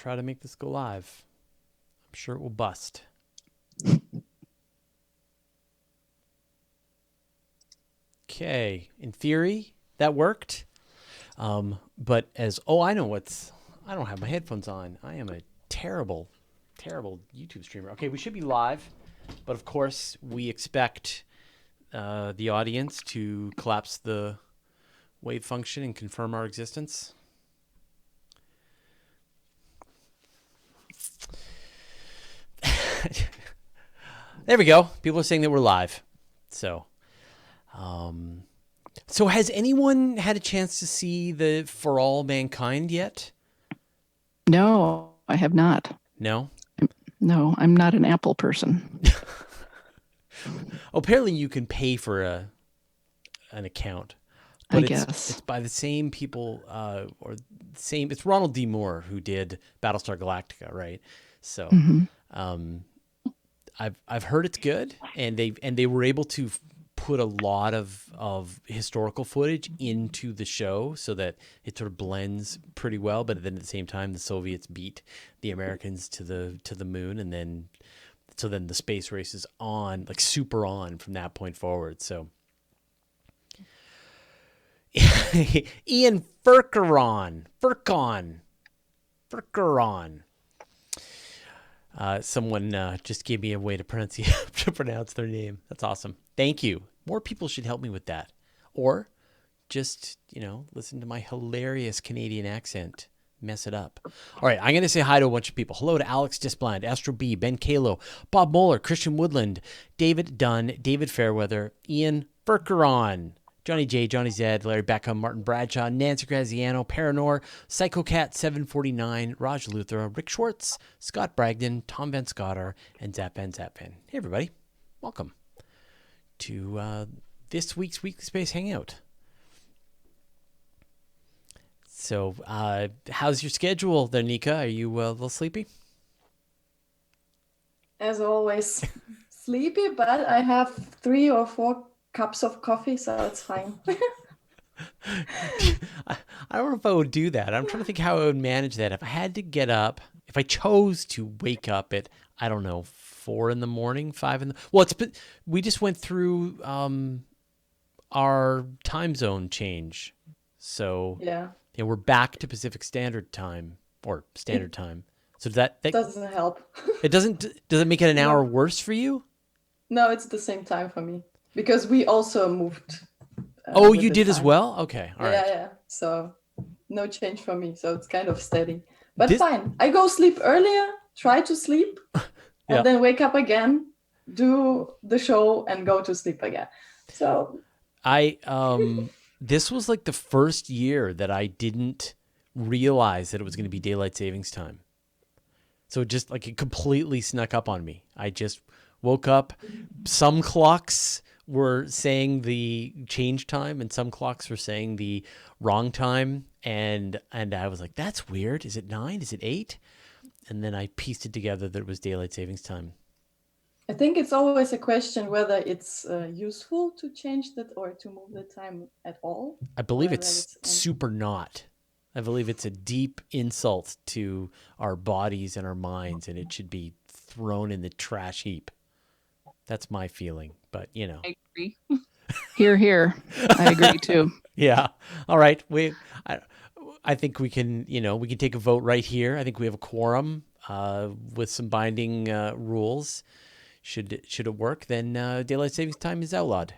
try to make this go live. I'm sure it will bust. Okay, in theory, that worked. But I don't have my headphones on. I am a terrible, terrible YouTube streamer. Okay, we should be live, but of course we expect the audience to collapse the wave function and confirm our existence. There we go. People are saying that we're live. So has anyone had a chance to see the For All Mankind yet? No, I have not. No? No, I'm not an Apple person. Apparently you can pay for an account. But I guess. It's by the same people, it's Ronald D. Moore who did Battlestar Galactica, right? So I've heard it's good, and they were able to put a lot of historical footage into the show so that it sort of blends pretty well. But then at the same time, the Soviets beat the Americans to the moon, and then the space race is on, like super on from that point forward. So Ian Furkeron. Someone just gave me a way to pronounce their name. That's awesome. Thank you. More people should help me with that. Or just, listen to my hilarious Canadian accent. Mess it up. All right, I'm going to say hi to a bunch of people. Hello to Alex Disblind, Astro B, Ben Kalo, Bob Moeller, Christian Woodland, David Dunn, David Fairweather, Ian Furkeron, Johnny J, Johnny Z, Larry Beckham, Martin Bradshaw, Nancy Graziano, Paranor, PsychoCat749, Raj Luthra, Rick Schwartz, Scott Bragdon, Tom Van Scotter, and Zappan. Hey, everybody. Welcome to this week's Weekly Space Hangout. So, how's your schedule there, Nika? Are you a little sleepy? As always, sleepy, but I have 3 or 4 cups of coffee, so it's fine. I don't know if I would do that. I'm trying to think how I would manage that. If I had to get up, if I chose to wake up at, I don't know, 4 in the morning, 5 in the... Well, we just went through our time zone change. So yeah, we're back to Pacific Standard Time or Standard Time. So that doesn't help. It doesn't. Does it make it an hour worse for you? No, it's the same time for me because we also moved. Oh, you did as well? Okay, all right. Yeah. So no change for me. So it's kind of steady, but fine. I go sleep earlier, try to sleep, and then wake up again, do the show, and go to sleep again. So this was like the first year that I didn't realize that it was going to be daylight savings time. So just like it completely snuck up on me. I just woke up. Some clocks were saying the change time and some clocks were saying the wrong time. And I was like, that's weird. Is it 9? Is it 8? And then I pieced it together that it was daylight savings time. I think it's always a question whether it's useful to change that or to move the time at all. I believe it's super not. I believe it's a deep insult to our bodies and our minds, and it should be thrown in the trash heap. That's my feeling, but I agree. Hear. I agree too. Yeah. All right. I think we can, we can take a vote right here. I think we have a quorum with some binding rules. Should it work, then daylight savings time is outlawed.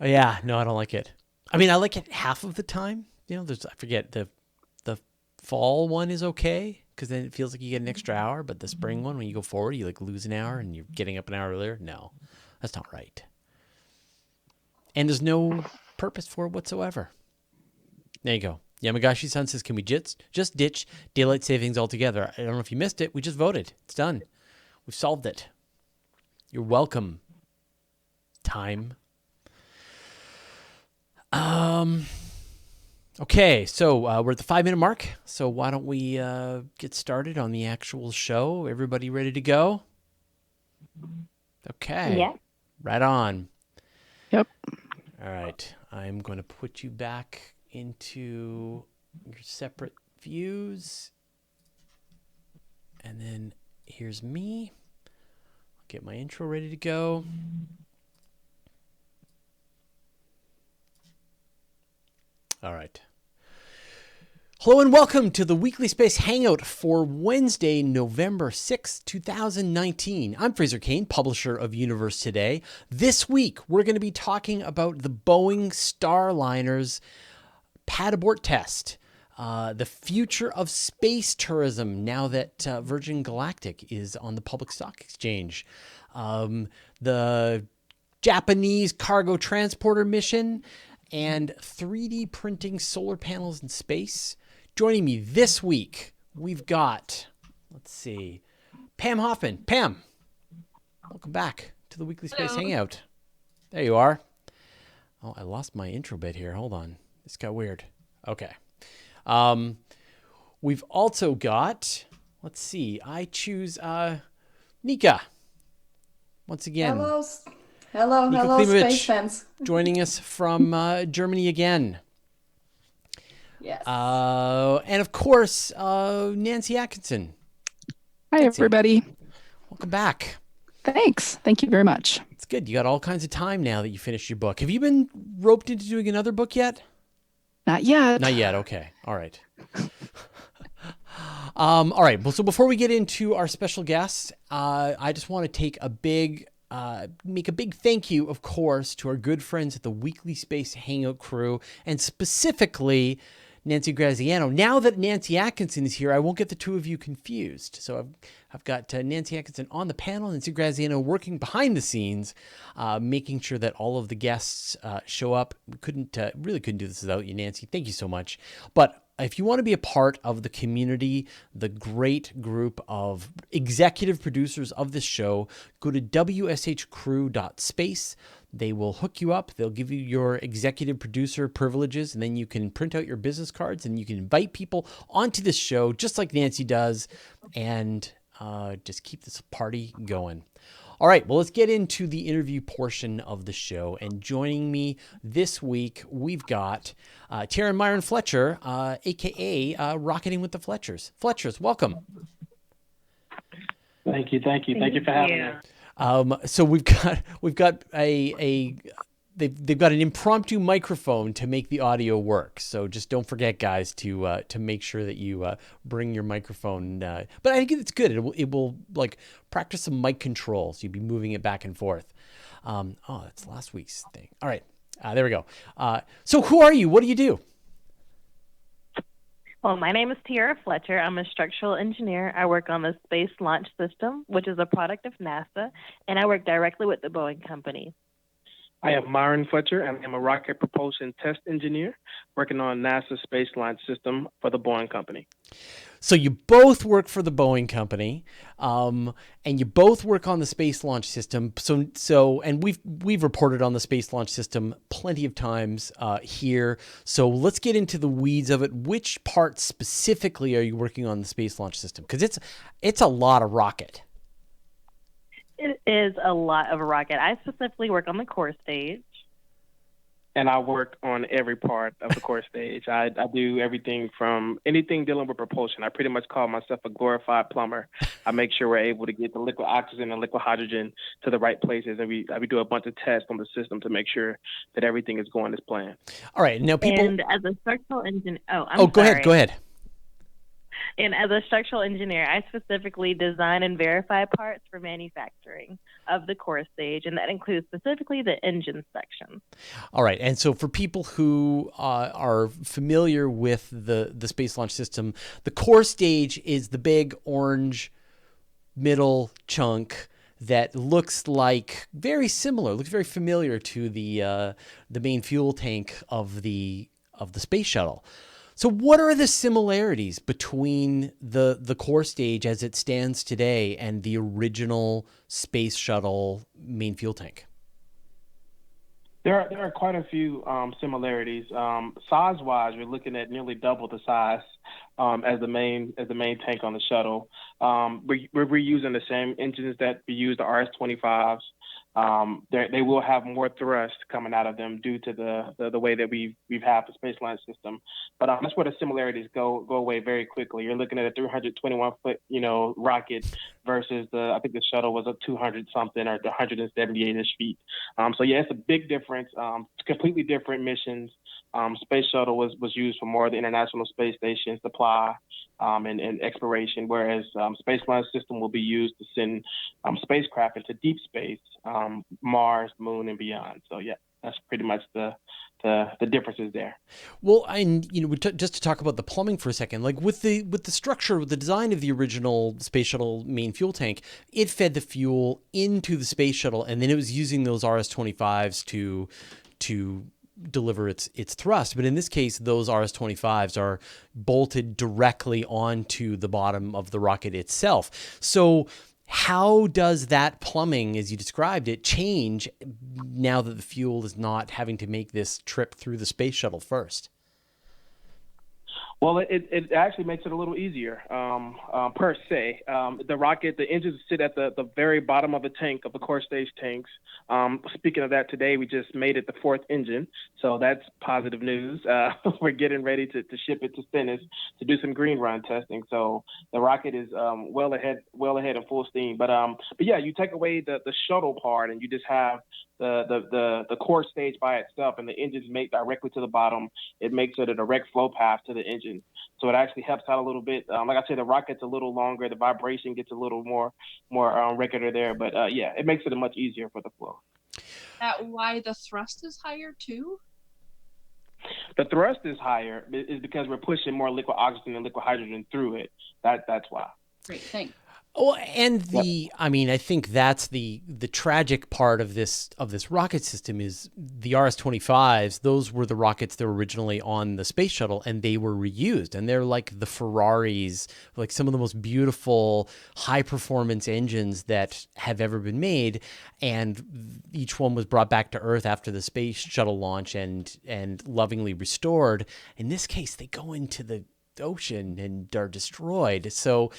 Yeah. No, I don't like it. I mean, I like it half of the time. I forget the fall one is okay because then it feels like you get an extra hour. But the spring one, when you go forward, you like lose an hour and you're getting up an hour earlier. No, that's not right. And there's no purpose for it whatsoever. There you go. Yamagashi-san says, can we just ditch daylight savings altogether? I don't know if you missed it. We just voted. It's done. We've solved it. You're welcome. Time. Okay, so we're at the 5-minute mark. So why don't we get started on the actual show? Everybody ready to go? Okay. Yeah. Right on. Yep. All right. I'm going to put you back into your separate views. And then here's me. I'll get my intro ready to go. All right. Hello and welcome to the Weekly Space Hangout for Wednesday, November 6th, 2019. I'm Fraser Kane, publisher of Universe Today. This week, we're going to be talking about the Boeing Starliner's pad abort test, the future of space tourism now that Virgin Galactic is on the public stock exchange, the Japanese cargo transporter mission, and 3D printing solar panels in space. Joining me this week, we've got, let's see, Pam Hoffman. Pam, welcome back to the Weekly Space Hangout. There you are. Oh, I lost my intro bit here. Hold on. This got weird. Okay. We've also got, let's see, I choose Nika. Once again. Hello, Nika space fans. Joining us from Germany again. Yes. And of course, Nancy Atkinson. Hi, Nancy, everybody. welcome back. Thanks. Thank you very much. It's good. You got all kinds of time now that you finished your book. Have you been roped into doing another book yet? Not yet. Not yet. Okay. All right. All right. Well, so before we get into our special guests, I just want to take make a big thank you, of course, to our good friends at the Weekly Space Hangout crew, and specifically Nancy Graziano. Now that Nancy Atkinson is here, I won't get the two of you confused. So I've got Nancy Atkinson on the panel, Nancy Graziano working behind the scenes, making sure that all of the guests show up. We really couldn't do this without you, Nancy. Thank you so much. But if you want to be a part of the community, the great group of executive producers of this show, go to wshcrew.space. They will hook you up. They'll give you your executive producer privileges, and then you can print out your business cards and you can invite people onto this show just like Nancy does, and just keep this party going. All right, well, let's get into the interview portion of the show. And joining me this week, we've got Tiera and Myron Fletcher, a.k.a. Rocketing with the Fletchers. Fletchers, welcome. Thank you for having me. So we've got they've got an impromptu microphone to make the audio work. So just don't forget, guys, to make sure that you bring your microphone. But I think it's good. It will like practice some mic controls. You'll be moving it back and forth. That's last week's thing. All right, there we go. So who are you? What do you do? Well, my name is Tiera Fletcher. I'm a structural engineer. I work on the Space Launch System, which is a product of NASA, and I work directly with the Boeing company. I am Myron Fletcher, and I'm a rocket propulsion test engineer working on NASA's Space Launch System for the Boeing company. So you both work for the Boeing company, and you both work on the Space Launch System. And we've reported on the Space Launch System plenty of times here. So let's get into the weeds of it. Which part specifically are you working on the Space Launch System? Because it's a lot of rocket. It is a lot of rocket. I specifically work on the core stage. And I work on every part of the core stage. I do everything from anything dealing with propulsion. I pretty much call myself a glorified plumber. I make sure we're able to get the liquid oxygen and liquid hydrogen to the right places. And we do a bunch of tests on the system to make sure that everything is going as planned. All right. Now people... And as a structural engineer... Go ahead. And as a structural engineer, I specifically design and verify parts for manufacturing of the core stage, and that includes specifically the engine section. All right. And so for people who are familiar with the Space Launch System, the core stage is the big orange middle chunk that looks very familiar to the main fuel tank of the space shuttle. So what are the similarities between the core stage as it stands today and the original space shuttle main fuel tank? There are quite a few similarities. Size-wise, we're looking at nearly double the size as the main tank on the shuttle. We're reusing the same engines that we use, the RS-25s. they will have more thrust coming out of them due to the way that we've had the space launch system. But that's where the similarities go away very quickly. You're looking at a 321-foot, rocket versus I think the shuttle was a 200 something or 178-ish feet. So yeah, it's a big difference. Completely different missions. Space shuttle was used for more of the International Space Station supply and exploration, whereas space launch system will be used to send spacecraft into deep space, Mars, Moon, and beyond. So yeah, that's pretty much the differences there. Well, and just to talk about the plumbing for a second, like with the structure, with the design of the original space shuttle main fuel tank, it fed the fuel into the space shuttle, and then it was using those RS-25s to deliver its thrust. But in this case, those RS-25s are bolted directly onto the bottom of the rocket itself. So how does that plumbing, as you described it, change now that the fuel is not having to make this trip through the space shuttle first? Well, it actually makes it a little easier, per se. The rocket, the engines sit at the very bottom of the tank, of the core stage tanks. Speaking of that, today we just made it the fourth engine, so that's positive news. We're getting ready to ship it to Stennis to do some green run testing. So the rocket is well ahead of full steam. But yeah, you take away the shuttle part, and you just have the core stage by itself, and the engines mate directly to the bottom. It makes it a direct flow path to the engine. So it actually helps out a little bit. Like I said, the rocket's a little longer. The vibration gets a little more regular there. But yeah, it makes it much easier for the flow. That why the thrust is higher too? The thrust is higher is because we're pushing more liquid oxygen and liquid hydrogen through it. That's why. Great, thanks. Oh, and I think that's the tragic part of this rocket system is the RS-25s. Those were the rockets that were originally on the space shuttle, and they were reused. And they're like the Ferraris, like some of the most beautiful, high-performance engines that have ever been made. And each one was brought back to Earth after the space shuttle launch and lovingly restored. In this case, they go into the ocean and are destroyed. So,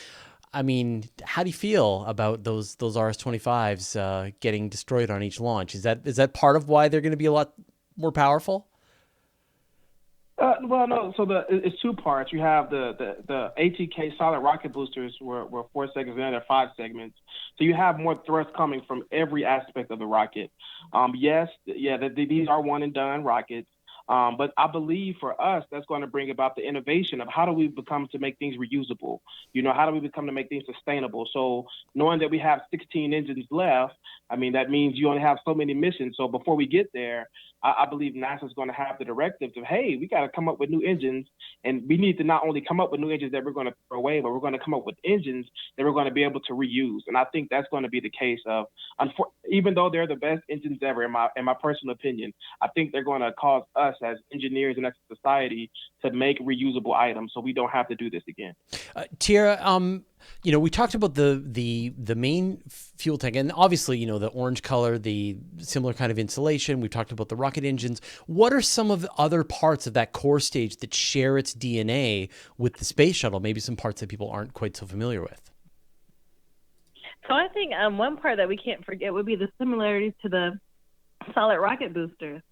I mean, how do you feel about those RS-25s getting destroyed on each launch? Is that part of why they're going to be a lot more powerful? Well, no. So it's two parts. You have the ATK solid rocket boosters were 4 segments, and they're 5 segments. So you have more thrust coming from every aspect of the rocket. These are one and done rockets. But I believe for us, that's going to bring about the innovation of how do we become to make things reusable? How do we become to make things sustainable? So knowing that we have 16 engines left, I mean, that means you only have so many missions. So before we get there, I believe NASA's going to have the directive of, hey, we got to come up with new engines. And we need to not only come up with new engines that we're going to throw away, but we're going to come up with engines that we're going to be able to reuse. And I think that's going to be the case of, even though they're the best engines ever, in my personal opinion, I think they're going to cause us as engineers and as a society to make reusable items so we don't have to do this again. Tiera, we talked about the main fuel tank, and obviously, the orange color, the similar kind of insulation. We've talked about the rocket engines. What are some of the other parts of that core stage that share its DNA with the space shuttle? Maybe some parts that people aren't quite so familiar with. So I think one part that we can't forget would be the similarities to the solid rocket boosters.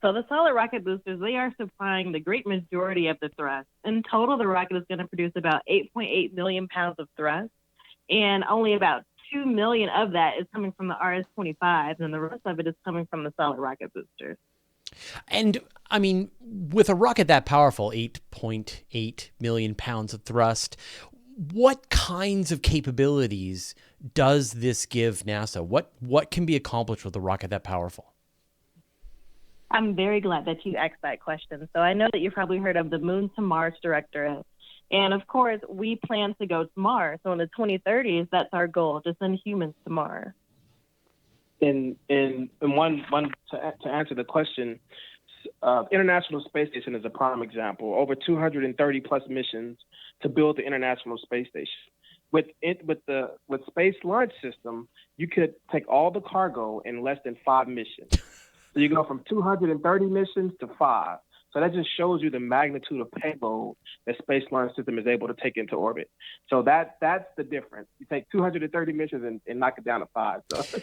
So the solid rocket boosters, they are supplying the great majority of the thrust. In total, the rocket is going to produce about 8.8 million pounds of thrust, and only about 2 million of that is coming from the RS-25s, and the rest of it is coming from the solid rocket boosters. And, I mean, with a rocket that powerful, 8.8 million pounds of thrust, what kinds of capabilities does this give NASA? What can be accomplished with a rocket that powerful? I'm very glad that you asked that question. So I know that you've probably heard of the Moon to Mars Directorate. And of course, we plan to go to Mars. So in the 2030s, that's our goal, to send humans to Mars. And one to answer the question, International Space Station is a prime example. Over 230 plus missions to build the International Space Station. With Space Launch System, you could take all the cargo in less than 5 missions. So you go from 230 missions to 5. So that just shows you the magnitude of payload that Space Launch System is able to take into orbit. So that's the difference. You take 230 missions and knock it down to 5. So.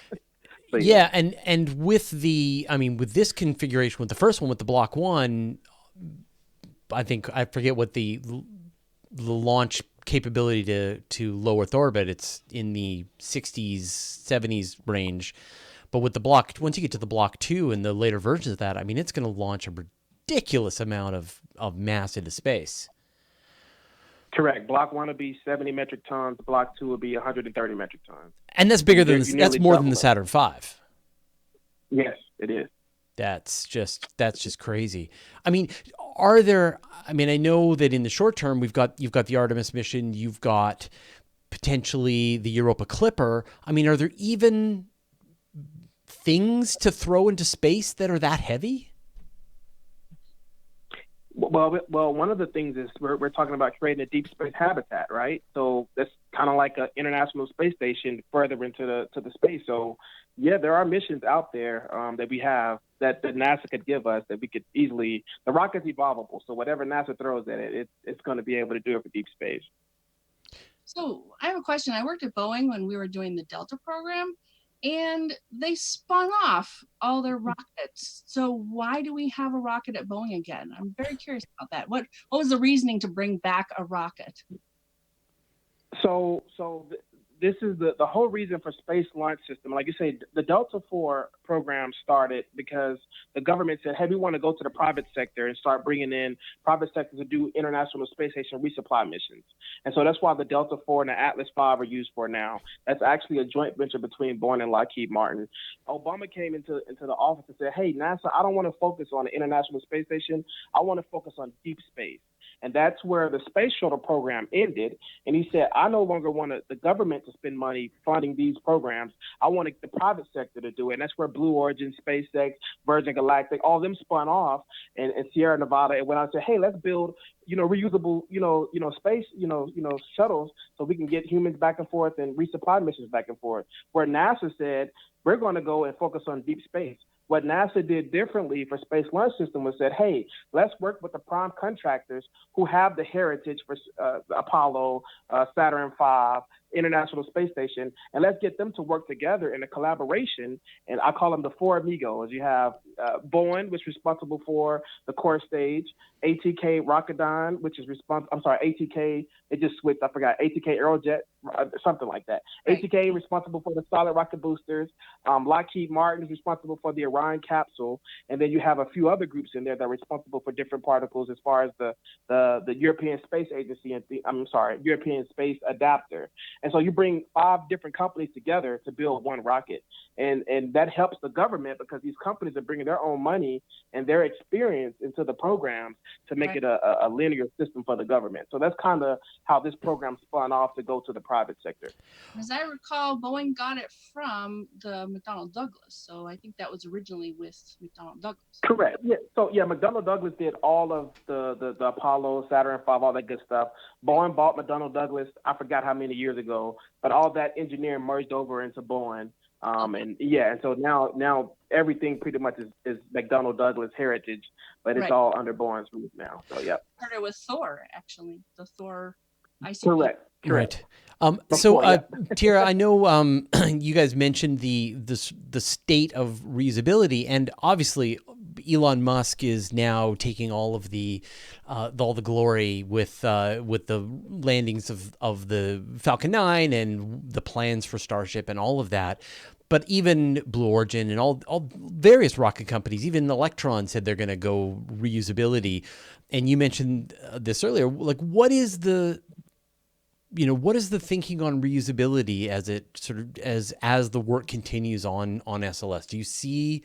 So, yeah, and with with this configuration, with the first one, with the Block 1, I forget what the launch capability to low Earth orbit. It's in the 60s, 70s range. But with the once you get to the Block 2 and the later versions of that, it's going to launch a ridiculous amount of mass into space. Correct. Block 1 will be 70 metric tons. Block 2 will be 130 metric tons. And that's bigger than that's more than the Saturn V. Yes, it is. That's just crazy. Are there? I know that in the short term you've got the Artemis mission, you've got potentially the Europa Clipper. Are there even things to throw into space that are that heavy? Well, one of the things is we're talking about creating a deep space habitat, right? So that's kind of like an international space station further into the space. So yeah, there are missions out there that we have that NASA could give us that we could easily. The rocket's evolvable, so whatever NASA throws at it, it's going to be able to do it for deep space. So I have a question. I worked at Boeing when we were doing the Delta program, and they spun off all their rockets. So why do we have a rocket at Boeing again? I'm very curious about that. What was the reasoning to bring back a rocket? So this is the whole reason for Space Launch System. Like you say, the Delta IV program started because the government said, hey, we want to go to the private sector and start bringing in private sector to do International Space Station resupply missions. And so that's why the Delta IV and the Atlas V are used for now. That's actually a joint venture between Boeing and Lockheed Martin. Obama came into the office and said, hey, NASA, I don't want to focus on the International Space Station. I want to focus on deep space. And that's where the space shuttle program ended. And he said, I no longer want the government to spend money funding these programs. I want the private sector to do it. And that's where Blue Origin, SpaceX, Virgin Galactic, all of them spun off and Sierra Nevada and went out and said, hey, let's build, reusable, space, shuttles so we can get humans back and forth and resupply missions back and forth. Where NASA said, we're going to go and focus on deep space. What NASA did differently for Space Launch System was said, hey, let's work with the prime contractors who have the heritage for Apollo, Saturn V, International Space Station, and let's get them to work together in a collaboration. And I call them the four amigos. You have Boeing, which is responsible for the core stage, ATK Rocketdyne, which is ATK, it just switched, I forgot, ATK Aerojet, something like that. Right. ATK responsible for the solid rocket boosters. Lockheed Martin is responsible for the Orion capsule. And then you have a few other groups in there that are responsible for different particles as far as the European Space Agency, European Space Adapter. And so you bring 5 different companies together to build one rocket. And that helps the government because these companies are bringing their own money and their experience into the programs to make it a linear system for the government. So that's kind of how this program spun off to go to the private sector. As I recall, Boeing got it from the McDonnell Douglas. So I think that was originally with McDonnell Douglas. Correct. Yeah. So yeah, McDonnell Douglas did all of the Apollo, Saturn V, all that good stuff. Boeing bought McDonnell Douglas, I forgot how many years ago, but all that engineering merged over into Boeing. And so now everything pretty much is McDonnell Douglas heritage, but it's all under Boeing's roof now. So yeah. Started with Thor, actually, the Thor ICP. Correct. Right. Tiera, I know you guys mentioned the state of reusability, and obviously Elon Musk is now taking all the glory with the landings of the Falcon 9 and the plans for Starship and all of that. But even Blue Origin and all various rocket companies, even Electron, said they're going to go reusability. And you mentioned this earlier. Like, what is the thinking on reusability as it sort of as the work continues on SLS? Do you see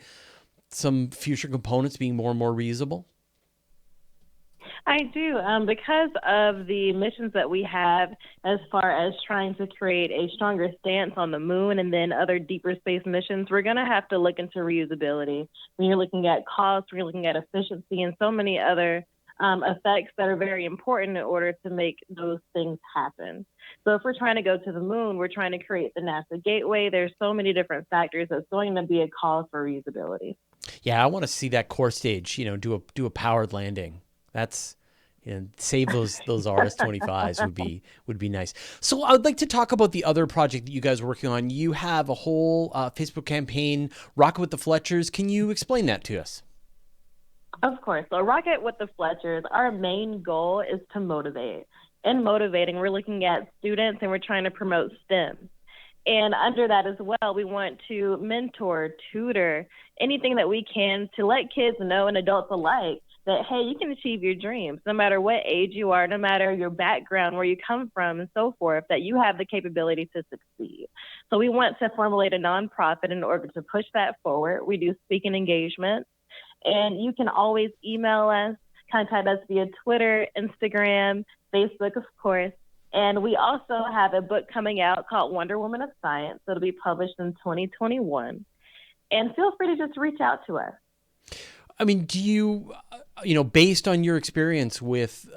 some future components being more and more reusable? I do, because of the missions that we have as far as trying to create a stronger stance on the moon and then other deeper space missions, we're going to have to look into reusability. When you're looking at cost, we're looking at efficiency and so many other effects that are very important in order to make those things happen. So if we're trying to go to the moon, we're trying to create the NASA gateway. There's so many different factors that's going to be a cause for reusability. Yeah, I want to see that core stage, do a powered landing. That's and save those RS-25s would be nice. So I would like to talk about the other project that you guys are working on. You have a whole Facebook campaign, Rocket with the Fletchers. Can you explain that to us? Of course. So Rocket with the Fletchers, our main goal is to motivate. In motivating, we're looking at students and we're trying to promote STEM. And under that as well, we want to mentor, tutor, anything that we can to let kids know and adults alike that, hey, you can achieve your dreams no matter what age you are, no matter your background, where you come from, and so forth, that you have the capability to succeed. So we want to formulate a nonprofit in order to push that forward. We do speaking engagements, and you can always email us, contact us via Twitter, Instagram, Facebook, of course. And we also have a book coming out called Wonder Woman of Science. It'll be published in 2021. And feel free to just reach out to us. I mean, do you, based on your experience with,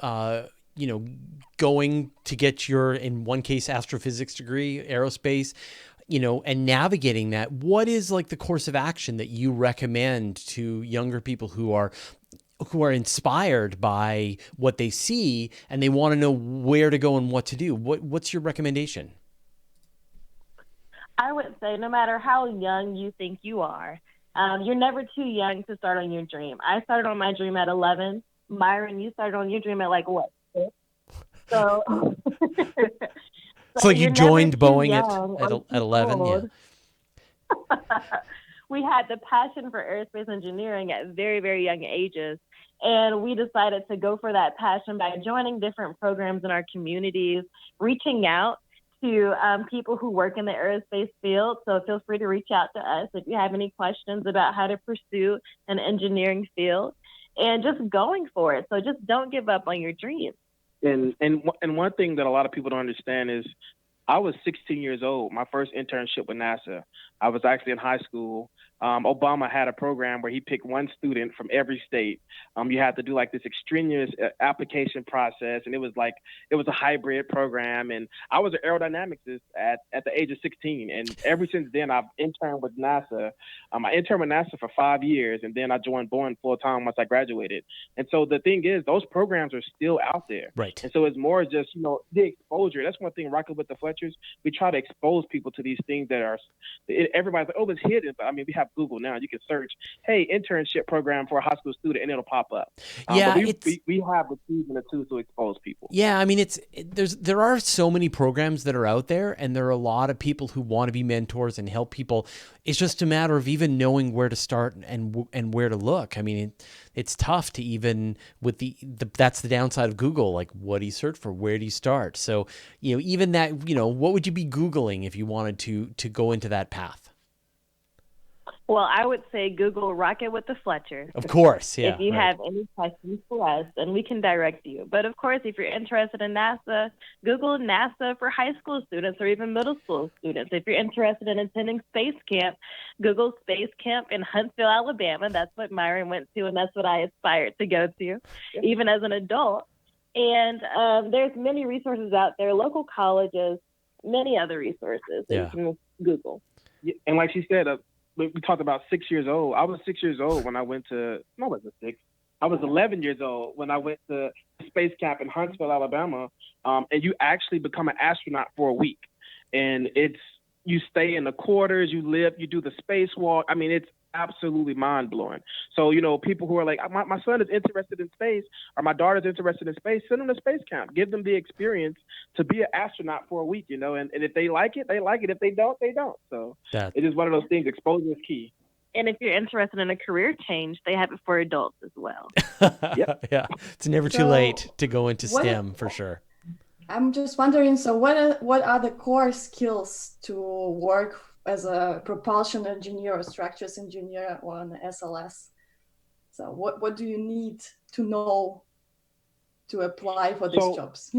going to get your, in one case, astrophysics degree, aerospace, and navigating that, what is like the course of action that you recommend to younger people who are inspired by what they see and they want to know where to go and what to do? What's your recommendation? I would say no matter how young you think you are, you're never too young to start on your dream. I started on my dream at 11. Myron, you started on your dream at like what? 6? So, it's like you joined Boeing at 11. Yeah. We had the passion for aerospace engineering at very, very young ages. And we decided to go for that passion by joining different programs in our communities, reaching out to people who work in the aerospace field. So feel free to reach out to us if you have any questions about how to pursue an engineering field, and just going for it. So just don't give up on your dreams. And one thing that a lot of people don't understand is I was 16 years old, my first internship with NASA. I was actually in high school. Obama had a program where he picked one student from every state. You had to do like this extraneous application process, and it was a hybrid program. And I was an aerodynamicist at the age of 16, and ever since then I've interned with NASA. I interned with NASA for 5 years, and then I joined Boeing full time once I graduated. And so the thing is, those programs are still out there, right? And so it's more just the exposure. That's one thing. Rocket with the Fletchers, we try to expose people to these things that are. Everybody's like, oh, it's hidden, but I mean, we have Google now. You can search, hey, internship program for a high school student, and it'll pop up. Yeah, we have the tools and the tools to expose people. Yeah, I mean, there are so many programs that are out there, and there are a lot of people who want to be mentors and help people. It's just a matter of even knowing where to start and where to look. I mean, it's tough to even with that's the downside of Google. Like, what do you search for? Where do you start? So, even that, what would you be Googling if you wanted to go into that path? Well, I would say Google Rocket with the Fletcher. Of course, yeah. If you have any questions for us, then we can direct you. But of course, if you're interested in NASA, Google NASA for high school students or even middle school students. If you're interested in attending space camp, Google Space Camp in Huntsville, Alabama. That's what Myron went to, and that's what I aspired to go to, even as an adult. And there's many resources out there, local colleges, many other resources that you can Google. Yeah, and like she said, we talked about 6 years old. I was 6 years old when I went to, no, I wasn't 6. I was 11 years old when I went to space camp in Huntsville, Alabama. And you actually become an astronaut for a week. And you stay in the quarters, you do the spacewalk. I mean, it's absolutely mind-blowing. So, people who are like, my son is interested in space, or my daughter's interested in space, send them to space camp. Give them the experience to be an astronaut for a week, and if they like it, they like it. If they don't, they don't. So it is one of those things. Exposure is key. And if you're interested in a carear change, they have it for adults as well. Yep. Yeah. It's never too late to go into STEM, for sure. I'm just wondering, so what are the core skills to work as a propulsion engineer or structures engineer or an SLS? So what do you need to know to apply for these jobs?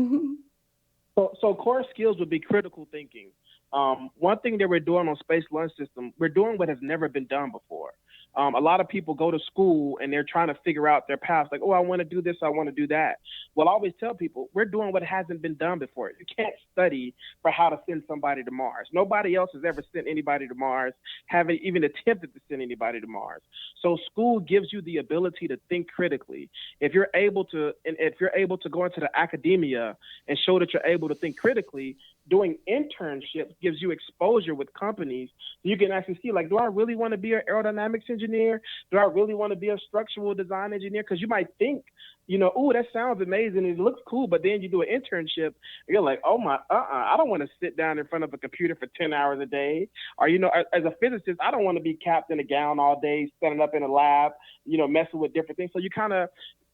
So core skills would be critical thinking. One thing that we're doing on Space Launch System, we're doing what has never been done before. A lot of people go to school and they're trying to figure out their path. Like, oh, I want to do this, I want to do that. Well, I always tell people, we're doing what hasn't been done before. You can't study for how to send somebody to Mars. Nobody else has ever sent anybody to Mars, haven't even attempted to send anybody to Mars. So school gives you the ability to think critically. If you're able to go into the academia and show that you're able to think critically, doing internships gives you exposure with companies. You can actually see, like, do I really want to be an aerodynamics engineer? Do I really want to be a structural design engineer? Because you might think, oh, that sounds amazing. It looks cool. But then you do an internship, and you're like, oh my, I don't want to sit down in front of a computer for 10 hours a day. Or, as a physicist, I don't want to be capped in a gown all day, standing up in a lab, messing with different things. So you kind of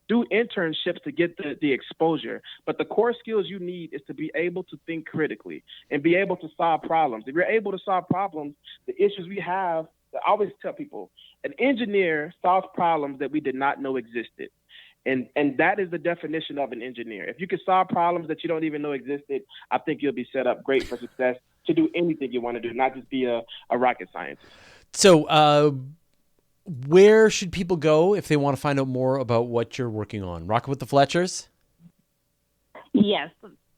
do internships to get the exposure. But the core skills you need is to be able to think critically and be able to solve problems. If you're able to solve problems, the issues we have, I always tell people, an engineer solves problems that we did not know existed. And that is the definition of an engineer. If you can solve problems that you don't even know existed, I think you'll be set up great for success to do anything you want to do, not just be a rocket scientist. So, where should people go if they want to find out more about what you're working on? Rocket with the Fletchers? Yes.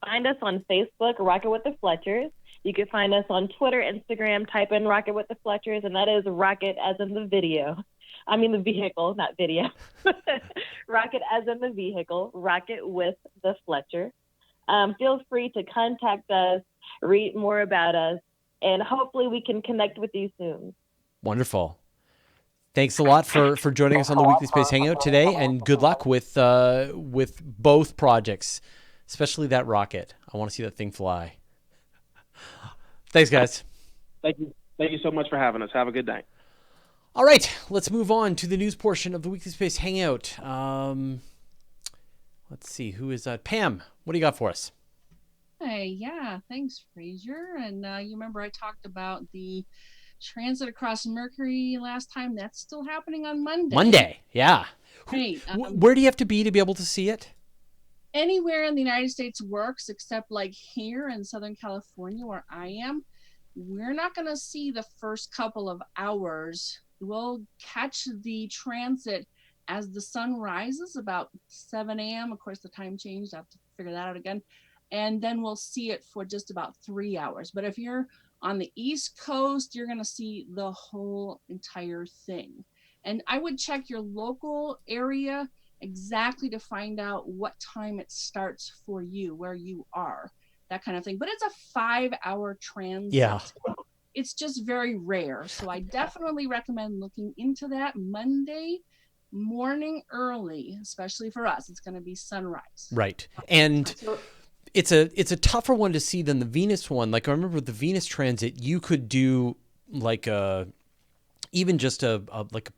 Find us on Facebook, Rocket with the Fletchers. You can find us on Twitter, Instagram, type in Rocket with the Fletchers, and that is rocket as in the video. I mean the vehicle, not video. Rocket as in the vehicle, Rocket with the Fletcher. Feel free to contact us, read more about us, and hopefully we can connect with you soon. Wonderful. Thanks a lot for joining us on the Weekly Space Hangout today, and good luck with both projects, especially that rocket. I want to see that thing fly. Thanks, guys. Thank you. Thank you so much for having us. Have a good night. All right, let's move on to the news portion of the Weekly Space Hangout. Let's see, who is that? Pam, what do you got for us? Hey, yeah, thanks, Fraser. And you remember I talked about the transit across Mercury last time? That's still happening on Monday. Monday, yeah. Great. Where do you have to be able to see it? Anywhere in the United States works, except like here in Southern California where I am. We're not going to see the first couple of hours. We'll catch the transit as the sun rises about 7 a.m. Of course, the time changed. I have to figure that out again. And then we'll see it for just about 3 hours. But if you're on the East Coast, you're going to see the whole entire thing. And I would check your local area exactly to find out what time it starts for you, where you are, that kind of thing. But it's a 5-hour transit. Yeah. It's just very rare. So I definitely recommend looking into that Monday morning early, especially for us. It's going to be sunrise. Right. And it's a tougher one to see than the Venus one. Like, I remember with the Venus transit, you could do like even just a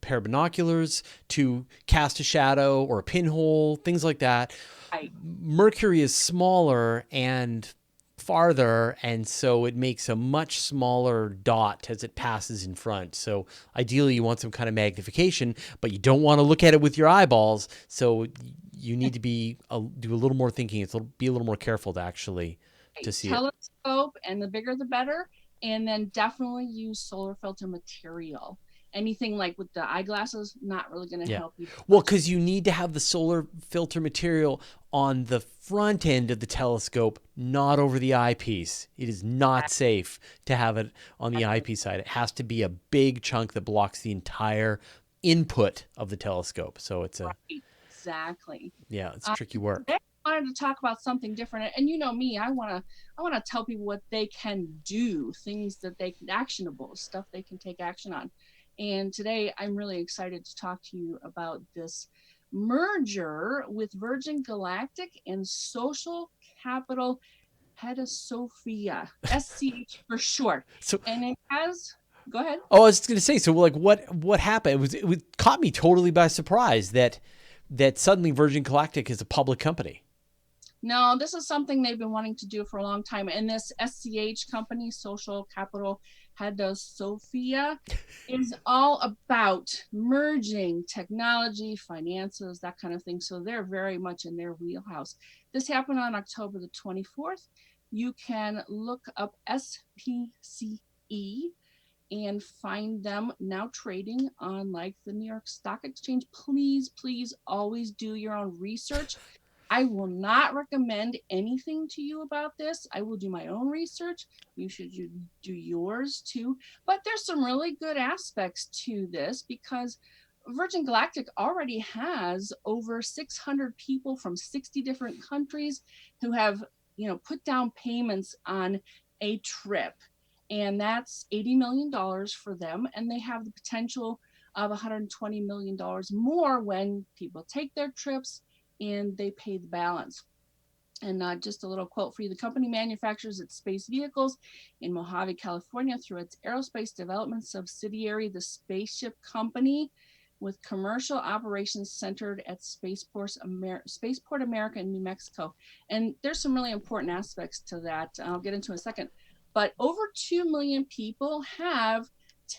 pair of binoculars to cast a shadow or a pinhole, things like that. Right. Mercury is smaller and farther, and so it makes a much smaller dot as it passes in front. So ideally you want some kind of magnification, but you don't want to look at it with your eyeballs. So you need to do a little more thinking. Be a little more careful to see it. Telescope, and the bigger the better. And then definitely use solar filter material. Anything like with the eyeglasses, not really going to help you. Well, because you need to have the solar filter material on the front end of the telescope, not over the eyepiece. It is not safe to have it on the eyepiece side. It has to be a big chunk that blocks the entire input of the telescope. So it's exactly. Yeah, it's tricky work. I wanted to talk about something different, and you know me, I want to tell people what they can do, things that they can actionable, stuff they can take action on. And today I'm really excited to talk to you about this merger with Virgin Galactic and Social Capital Sophia, SCH for short. And it has, go ahead. Oh, I was just going to say, so like what happened? It caught me totally by surprise that suddenly Virgin Galactic is a public company. No, this is something they've been wanting to do for a long time. And this SCH company, Social Capital Sophia, is all about merging technology, finances, that kind of thing. So they're very much in their wheelhouse. This happened on October the 24th. You can look up SPCE and find them now trading on like the New York Stock Exchange. Please, please always do your own research. I will not recommend anything to you about this. I will do my own research. You should do yours too. But there's some really good aspects to this because Virgin Galactic already has over 600 people from 60 different countries who have, put down payments on a trip. And that's $80 million for them. And they have the potential of $120 million more when people take their trips and they pay the balance. And just a little quote for you. The company manufactures its space vehicles in Mojave, California through its aerospace development subsidiary, the Spaceship Company, with commercial operations centered at Spaceport America in New Mexico. And there's some really important aspects to that I'll get into in a second. But over 2 million people have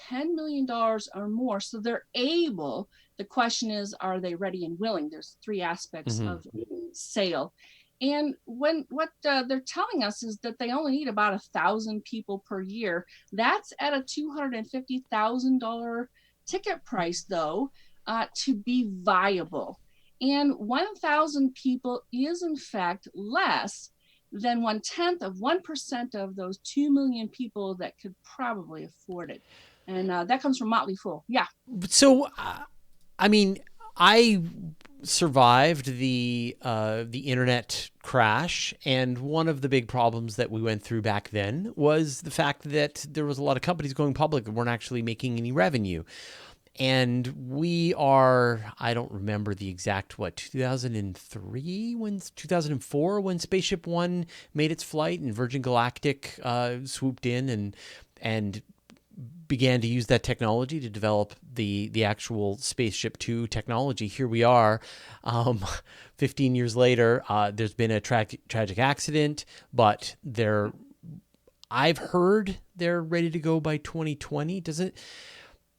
$10 million or more. So they're able, the question is, are they ready and willing? There's three aspects of sale. And what they're telling us is that they only need about 1,000 people per year. That's at a $250,000 ticket price, though, to be viable. And 1,000 people is, in fact, less than 1/10 of 1% of those 2 million people that could probably afford it. And that comes from Motley Fool. Yeah. So, I mean, I survived the internet crash, and one of the big problems that we went through back then was the fact that there was a lot of companies going public that weren't actually making any revenue. And we are, I don't remember the exact, 2004 when Spaceship One made its flight and Virgin Galactic swooped in and began to use that technology to develop the actual Spaceship Two technology. Here we are, 15 years later. There's been a tragic accident, but I've heard they're ready to go by 2020.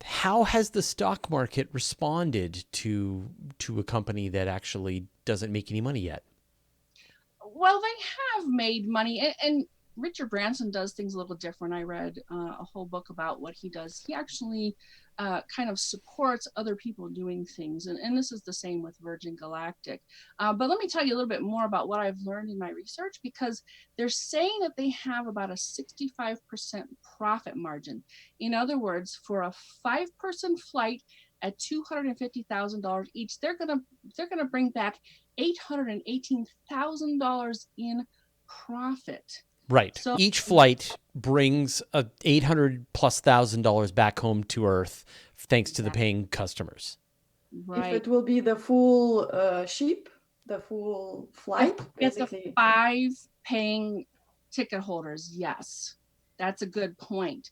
How has the stock market responded to a company that actually doesn't make any money yet? Well, they have made money, and Richard Branson does things a little different. I read a whole book about what he does. He actually kind of supports other people doing things, and this is the same with Virgin Galactic. But let me tell you a little bit more about what I've learned in my research, because they're saying that they have about a 65% profit margin. In other words, for a 5-person flight at $250,000 each, they're gonna bring back $818,000 in profit. Right. So each flight brings $800,000+ back home to Earth, thanks to the paying customers. Right. If it will be the full ship, the full flight, It's basically. 5 paying ticket holders. Yes, that's a good point.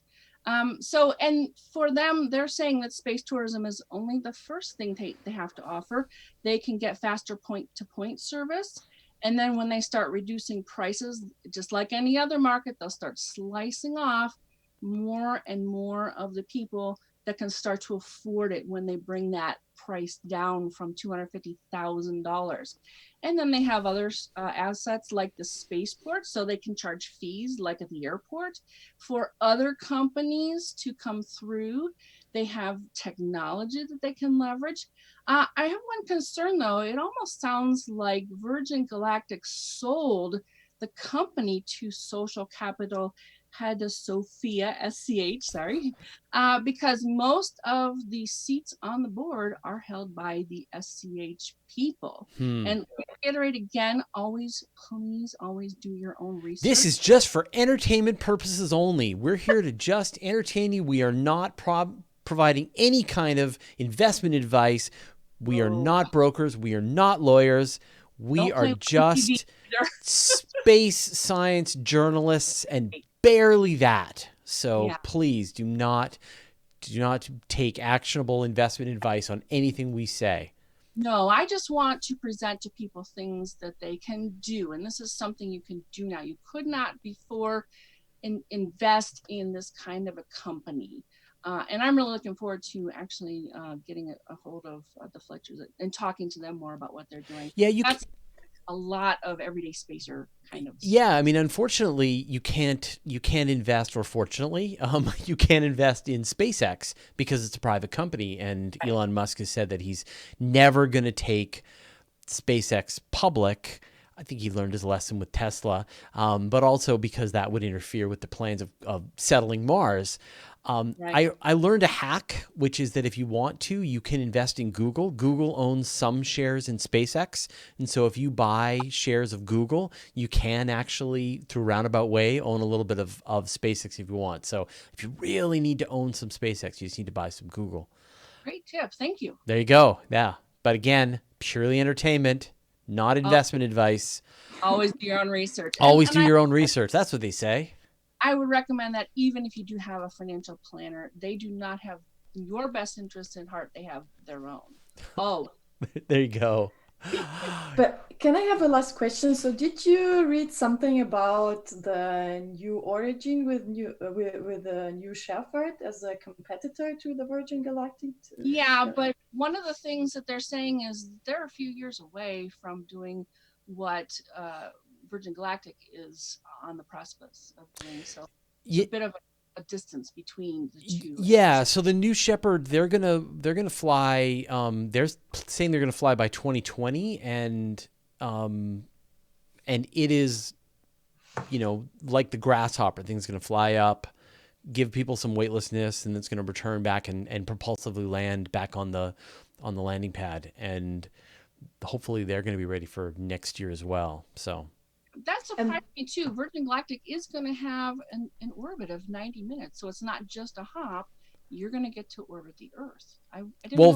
So, and for them, they're saying that space tourism is only the first thing they have to offer. They can get faster point-to-point service. And then when they start reducing prices, just like any other market, they'll start slicing off more and more of the people that can start to afford it when they bring that price down from $250,000. And then they have other assets like the spaceport, so they can charge fees like at the airport for other companies to come through. They have technology that they can leverage. I have one concern, though. It almost sounds like Virgin Galactic sold the company to social capital head Sophia, SCH, sorry, because most of the seats on the board are held by the SCH people. And reiterate again, please always do your own research. This is just for entertainment purposes only. We're here to just entertain you. We are not providing any kind of investment advice. We are not brokers. We are not lawyers. We are just space science journalists, and barely that. So please do not take actionable investment advice on anything we say. No, I just want to present to people things that they can do. And this is something you can do now. You could not before invest in this kind of a company. And I'm really looking forward to actually getting a hold of the Fletchers and talking to them more about what they're doing. Yeah, a lot of everyday spacer kind of. Yeah, I mean, unfortunately, you can't invest, or fortunately, you can't invest in SpaceX because it's a private company, and Elon Musk has said that he's never going to take SpaceX public. I think he learned his lesson with Tesla, but also because that would interfere with the plans of settling Mars. Right. I learned a hack, which is that if you want to, you can invest in Google. Google owns some shares in SpaceX. And so if you buy shares of Google, you can actually, through a roundabout way, own a little bit of SpaceX if you want. So if you really need to own some SpaceX, you just need to buy some Google. Great tip. Thank you. There you go. Yeah. But again, purely entertainment, not investment advice. Always do your own research. Always do your own research. That's what they say. I would recommend that even if you do have a financial planner, they do not have your best interest in heart. They have their own. Oh, there you go. But can I have a last question? So did you read something about the New Origin with New Shepard as a competitor to the Virgin Galactic? Yeah, but one of the things that they're saying is they're a few years away from doing what Virgin Galactic is on the precipice of doing. So it's a bit of a distance between the two. Yeah, so the New Shepard, they're gonna fly. They're saying they're gonna fly by 2020, and it is, like the Grasshopper, thing's gonna fly up, give people some weightlessness, and it's gonna return back and propulsively land back on the landing pad, and hopefully they're gonna be ready for next year as well. So. That surprised me too. Virgin Galactic is going to have an orbit of 90 minutes, so it's not just a hop. You're going to get to orbit the Earth. I didn't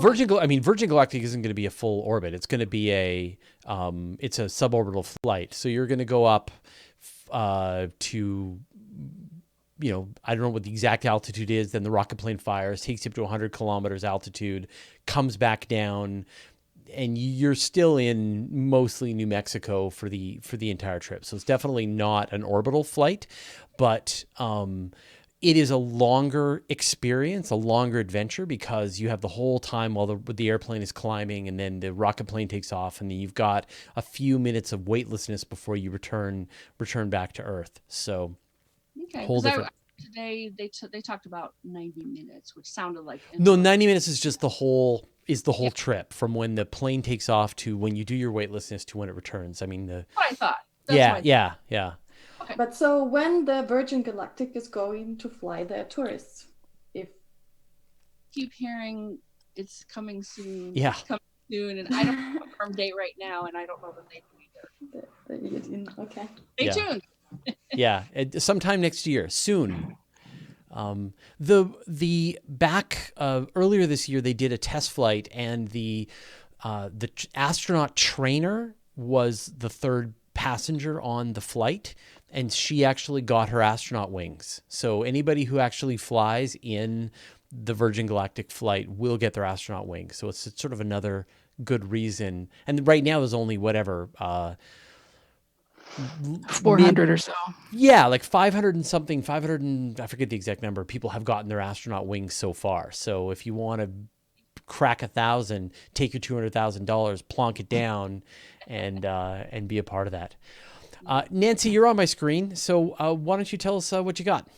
Virgin Galactic isn't going to be a full orbit. It's going to be it's a suborbital flight. So you're going to go up to, I don't know what the exact altitude is. Then the rocket plane fires, takes you up to 100 kilometers altitude, comes back down. And you're still in mostly New Mexico for the entire trip. So it's definitely not an orbital flight, but it is a longer experience, a longer adventure, because you have the whole time while the airplane is climbing, and then the rocket plane takes off, and then you've got a few minutes of weightlessness before you return back to Earth. So whole different. Today they talked about 90 minutes, which sounded like 90 minutes is just the whole trip, from when the plane takes off to when you do your weightlessness to when it returns. I mean, what I thought. Yeah. Okay. But so when the Virgin Galactic is going to fly their tourists, keep hearing it's coming soon. Yeah. It's coming soon, and I don't have a firm date right now, and I don't know the date either. Okay. Stay tuned. Yeah, sometime next year, soon. The back earlier this year, they did a test flight, and the astronaut trainer was the third passenger on the flight, and she actually got her astronaut wings. So anybody who actually flies in the Virgin Galactic flight will get their astronaut wings. So it's sort of another good reason. And right now there's only 400 or so. Yeah, like 500 and something, 500 and I forget the exact number. People have gotten their astronaut wings so far. So if you want to crack 1,000, take your $200,000, plonk it down, and be a part of that. Nancy, you're on my screen. So why don't you tell us what you got?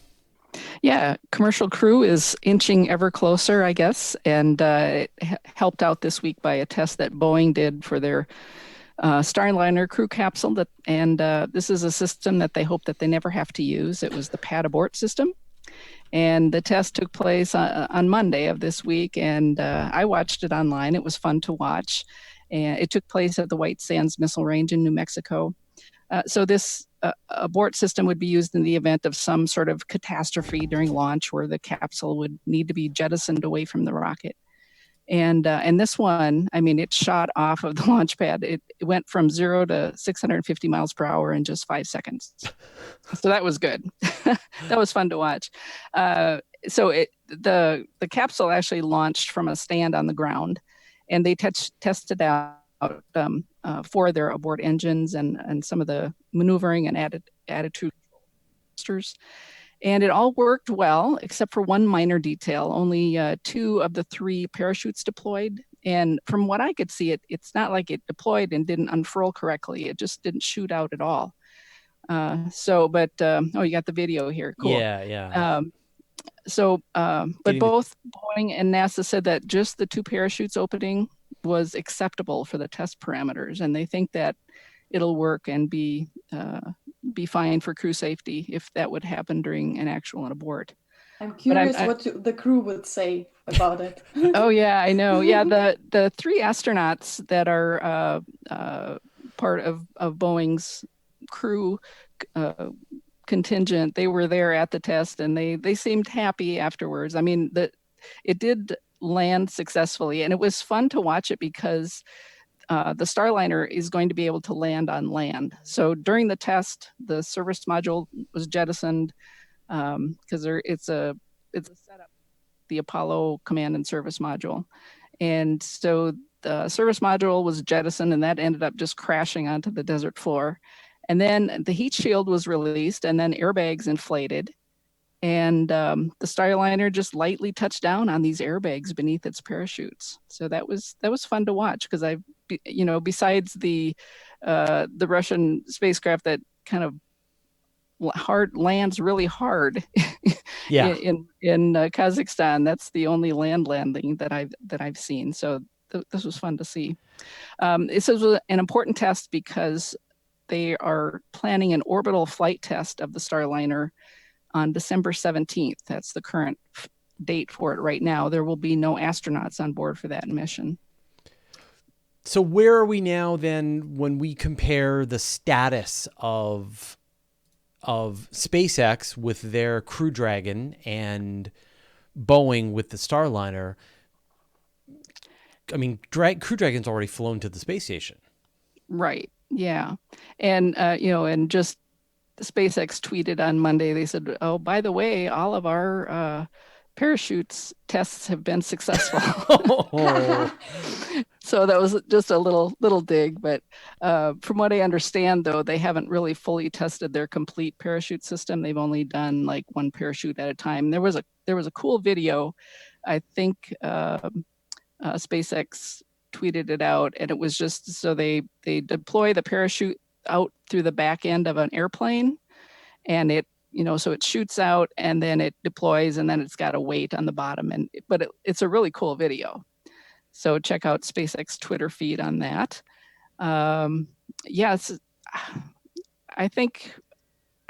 Yeah, Commercial Crew is inching ever closer, I guess, and it helped out this week by a test that Boeing did for their Starliner crew capsule. This is a system that they hope that they never have to use. It was the pad abort system. And the test took place on Monday of this week, and I watched it online. It was fun to watch. And it took place at the White Sands Missile Range in New Mexico. So this abort system would be used in the event of some sort of catastrophe during launch, where the capsule would need to be jettisoned away from the rocket. And this one, I mean, it shot off of the launch pad. It went from 0 to 650 miles per hour in just 5 seconds. So that was good. That was fun to watch. So the capsule actually launched from a stand on the ground, and they tested out for their abort engines and some of the maneuvering and attitude boosters. And it all worked well, except for one minor detail. Only 2 of the 3 parachutes deployed. And from what I could see, it's not like it deployed and didn't unfurl correctly. It just didn't shoot out at all. But you got the video here. Cool. Yeah. But both Boeing and NASA said that just the 2 parachutes opening was acceptable for the test parameters, and they think that it'll work and be fine for crew safety if that would happen during an actual and abort. I'm curious what the crew would say about it. Oh yeah, I know. Yeah, the 3 astronauts that are part of Boeing's crew contingent, they were there at the test, and they seemed happy afterwards. I mean, it did land successfully, and it was fun to watch it because the Starliner is going to be able to land on land. So during the test, the service module was jettisoned because it's a setup, the Apollo command and service module. And so the service module was jettisoned, and that ended up just crashing onto the desert floor. And then the heat shield was released, and then airbags inflated. And the Starliner just lightly touched down on these airbags beneath its parachutes. So that was fun to watch because besides the Russian spacecraft that kind of lands really hard in Kazakhstan, that's the only land landing that I've seen. So this was fun to see. This was an important test because they are planning an orbital flight test of the Starliner on December 17th. That's the current date for it right now. There will be no astronauts on board for that mission. So where are we now then when we compare the status of SpaceX with their Crew Dragon and Boeing with the Starliner? I mean, Crew Dragon's already flown to the space station. Right. Yeah. And, and just SpaceX tweeted on Monday, they said, oh, by the way, all of our parachutes tests have been successful. So that was just a little dig. But from what I understand, though, they haven't really fully tested their complete parachute system. They've only done like 1 parachute at a time. There was a cool video. I think SpaceX tweeted it out, and it was just so they deploy the parachute out through the back end of an airplane, and it so it shoots out and then it deploys, and then it's got a weight on the bottom, but it's a really cool video. So check out SpaceX Twitter feed on that. Yes, I think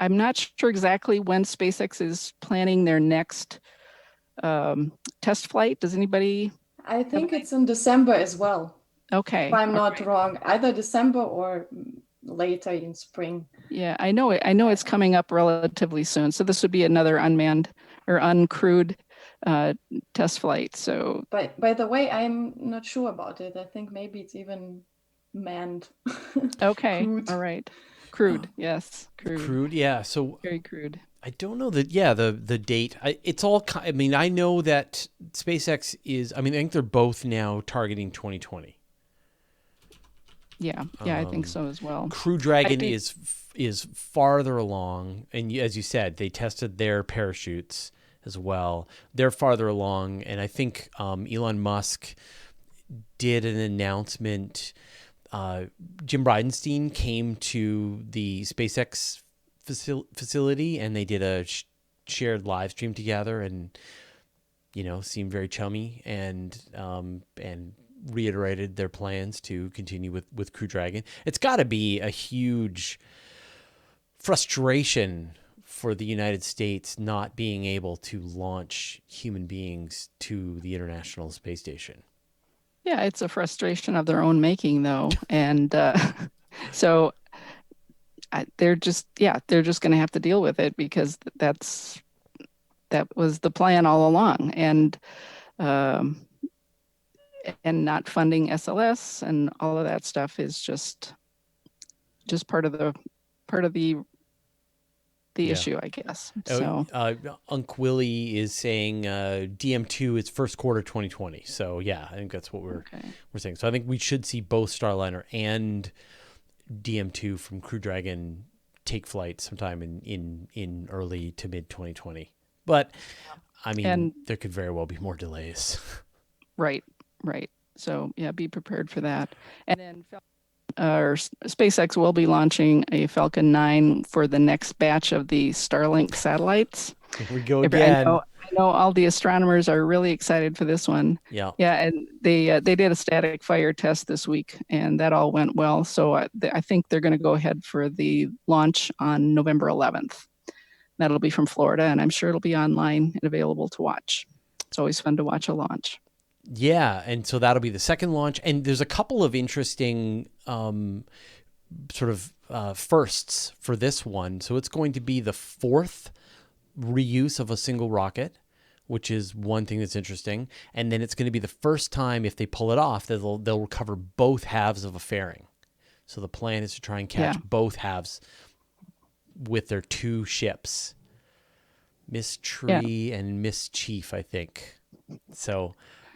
I'm not sure exactly when SpaceX is planning their next test flight. Does anybody? I think it's in December as well. Okay. If I'm not wrong, either December or later in spring. Yeah, I know it's coming up relatively soon. So this would be another unmanned or uncrewed test flight. So, but by the way, I'm not sure about it. I think maybe it's even manned. Okay. Crude. All right. Crude. Yes. Crude. Yeah. So very crude. I don't know that. Yeah. The date. It's all. I mean, I know that SpaceX is. I mean, I think they're both now targeting 2020. Yeah. I think so as well. Crew Dragon is farther along, and as you said, they tested their parachutes as well. They're farther along, and I think Elon Musk did an announcement. Jim Bridenstine came to the SpaceX facility, and they did a shared live stream together, and seemed very chummy, and reiterated their plans to continue with Crew Dragon. It's got to be a huge frustration for the United States not being able to launch human beings to the International Space Station. Yeah, it's a frustration of their own making, though, and so they're just going to have to deal with it because that was the plan all along, and not funding SLS and all of that stuff is just part of the issue, I guess. So Unc Willie is saying DM2 is first quarter 2020. So yeah, I think that's what we're saying. So I think we should see both Starliner and DM2 from Crew Dragon take flight sometime in early to mid 2020. But I mean, there could very well be more delays. Right. So yeah, be prepared for that. And then SpaceX will be launching a Falcon 9 for the next batch of the Starlink satellites. Here we go again. I know all the astronomers are really excited for this one. Yeah. Yeah, and they did a static fire test this week, and that all went well. So I think they're going to go ahead for the launch on November 11th. That'll be from Florida, and I'm sure it'll be online and available to watch. It's always fun to watch a launch. Yeah, and so that'll be the second launch. And there's a couple of interesting firsts for this one. So it's going to be the fourth reuse of a single rocket, which is one thing that's interesting. And then it's going to be the first time, if they pull it off, that they'll recover both halves of a fairing. So the plan is to try and catch both halves with their two ships, Miss Tree and Miss Chief, I think. So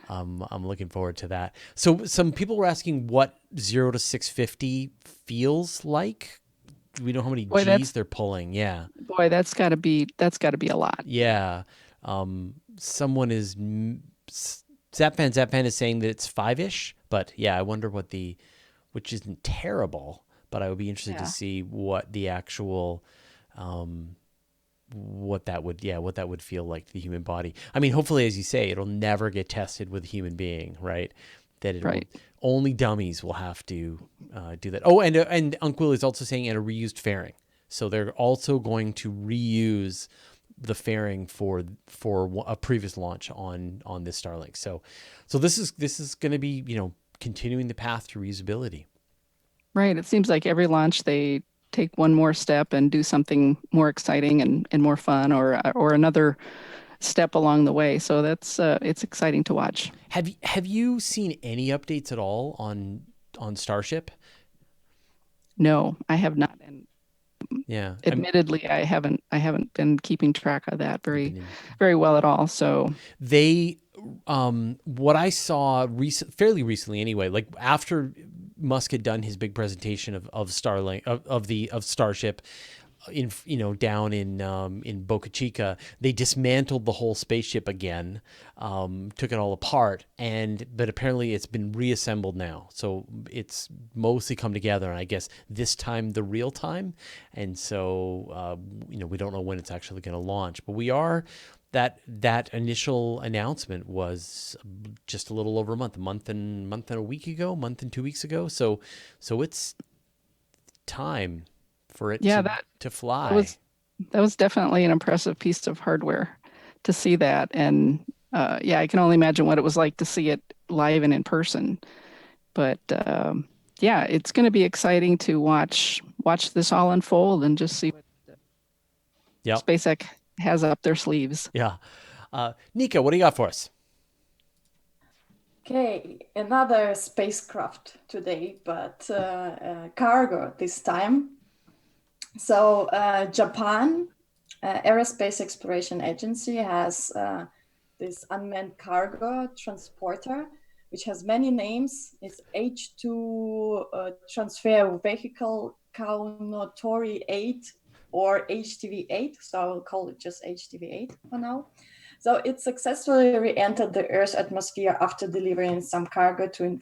I'm looking forward to that. So some people were asking what 0 to 650 feels like. Do we know how many G's they're pulling? Yeah. Boy, that's got to be a lot. Yeah. Someone is Zappan is saying that it's 5-ish, but yeah, I wonder which isn't terrible, but I would be interested to see what the actual what that would feel like to the human body. I mean, hopefully, as you say, it'll never get tested with a human being, right? Only dummies will have to do that. Oh, and Uncle is also saying, and a reused fairing. So they're also going to reuse the fairing for a previous launch on this Starlink. So this is going to be, continuing the path to reusability. Right. It seems like every launch they take one more step and do something more exciting and more fun, or another step along the way. So that's it's exciting to watch. Have you seen any updates at all on Starship? No, I have not. And yeah, admittedly, I haven't been keeping track of that very well at all. So they what I saw fairly recently anyway, like after Musk had done his big presentation of Starlink of Starship in down in Boca Chica, they dismantled the whole spaceship again, took it all apart, but apparently it's been reassembled now, so it's mostly come together, and I guess this time the real time, and so we don't know when it's actually going to launch, but we are. That initial announcement was just a little over a month and 2 weeks ago. So it's time for it to fly. That was definitely an impressive piece of hardware to see that. And I can only imagine what it was like to see it live and in person. But it's going to be exciting to watch this all unfold and just see what SpaceX has up their sleeves. Yeah. Nika, what do you got for us? Okay, another spacecraft today, but cargo this time. So Japan Aerospace Exploration Agency has this unmanned cargo transporter, which has many names. It's H2 Transfer Vehicle Kaunotori 8 or HTV-8, so I'll call it just HTV-8 for now. So it successfully re-entered the Earth's atmosphere after delivering some cargo to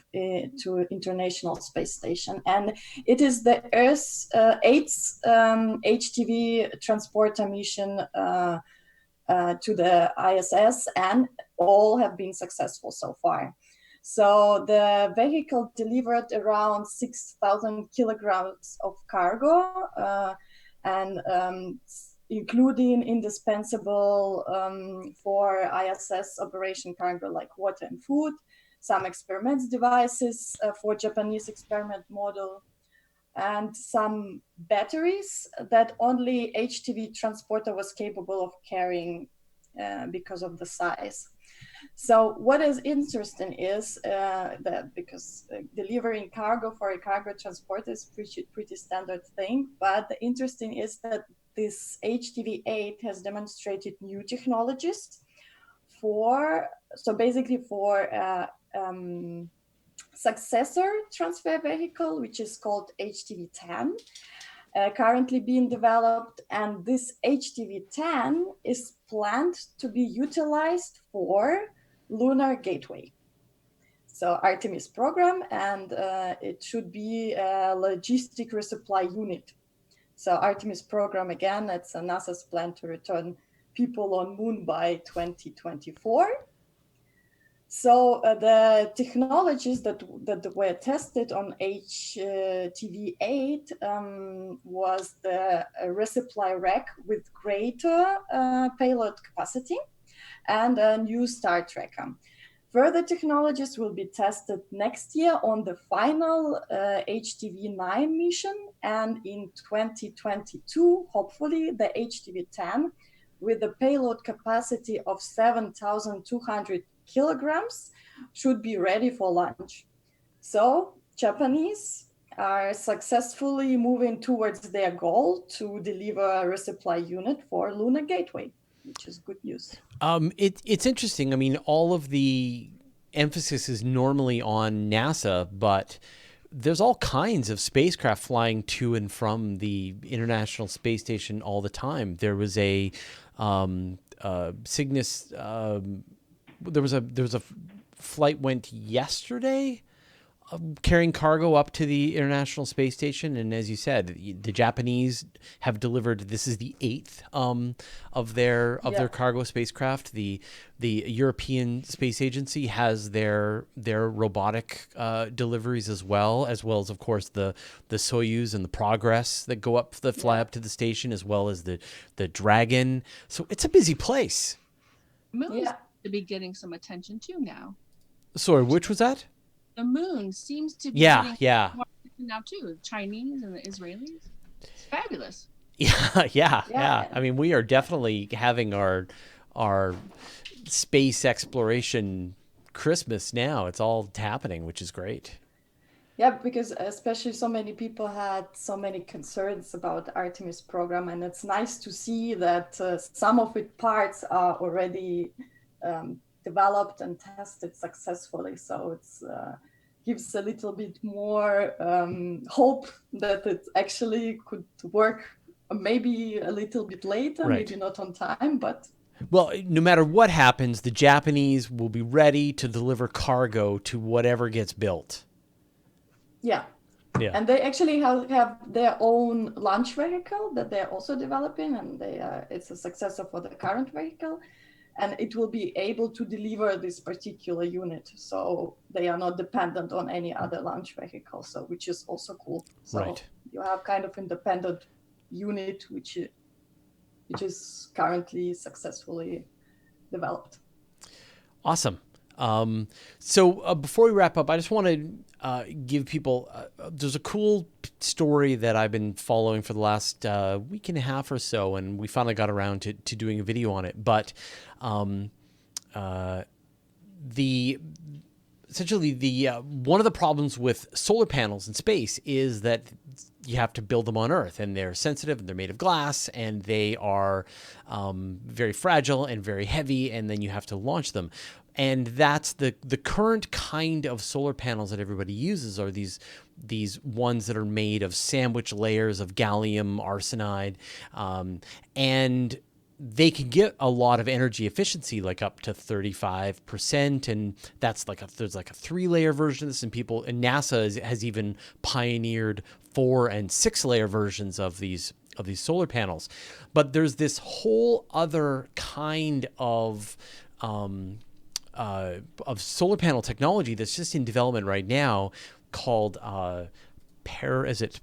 International Space Station. And it is the Earth's 8th HTV transporter mission to the ISS, and all have been successful so far. So the vehicle delivered around 6,000 kilograms of cargo, and including indispensable for ISS operation cargo like water and food, some experiment devices for Japanese experiment model, and some batteries that only HTV transporter was capable of carrying because of the size. So what is interesting is that because delivering cargo for a cargo transporter is pretty standard thing, but the interesting is that this HTV-8 has demonstrated new technologies for successor transfer vehicle, which is called HTV-10, currently being developed, and this HTV-10 is planned to be utilized for lunar gateway. So Artemis program, and it should be a logistic resupply unit. So Artemis program, again, it's NASA's plan to return people on moon by 2024. So the technologies that were tested on HTV-8 was the resupply rack with greater payload capacity and a new star tracker. Further technologies will be tested next year on the final HTV-9 mission, and in 2022, hopefully, the HTV-10 with a payload capacity of 7,200 kilograms should be ready for launch. So Japanese are successfully moving towards their goal to deliver a resupply unit for Lunar Gateway, which is good news. It's interesting. I mean, all of the emphasis is normally on NASA, but there's all kinds of spacecraft flying to and from the International Space Station all the time. There was a Cygnus. There was a flight went yesterday carrying cargo up to the International Space Station, and as you said, the Japanese have delivered. This is the 8th of their cargo spacecraft. The European Space Agency has their robotic deliveries as well as of course the Soyuz and the Progress that go up fly up to the station, as well as the Dragon. So it's a busy place. Moon's to be getting some attention too now. Sorry, which was that? The moon seems to be getting more attention now too. The Chinese and the Israelis. It's fabulous. Yeah. I mean, we are definitely having our space exploration Christmas now. It's all happening, which is great. Yeah, because especially so many people had so many concerns about the Artemis program, and it's nice to see that some of its parts are already developed and tested successfully. So it's gives a little bit more hope that it actually could work, maybe a little bit later, maybe not on time, but... Well, no matter what happens, the Japanese will be ready to deliver cargo to whatever gets built. Yeah. And they actually have their own launch vehicle that they're also developing, and it's a successor for the current vehicle, and it will be able to deliver this particular unit. So they are not dependent on any other launch vehicle, so which is also cool. So you have kind of independent unit which is currently successfully developed. Awesome. So before we wrap up, I just want to give people, there's a cool story that I've been following for the last week and a half or so, and we finally got around to doing a video on it. But essentially one of the problems with solar panels in space is that you have to build them on Earth, and they're sensitive, and they're made of glass, and they are very fragile and very heavy, and then you have to launch them. And that's the current kind of solar panels that everybody uses are these ones that are made of sandwich layers of gallium arsenide, and they can get a lot of energy efficiency, like up to 35%, and that's there's a 3-layer version of this, and NASA has even pioneered 4 and 6-layer versions of these solar panels. But there's this whole other kind of solar panel technology that's just in development right now called perovskite?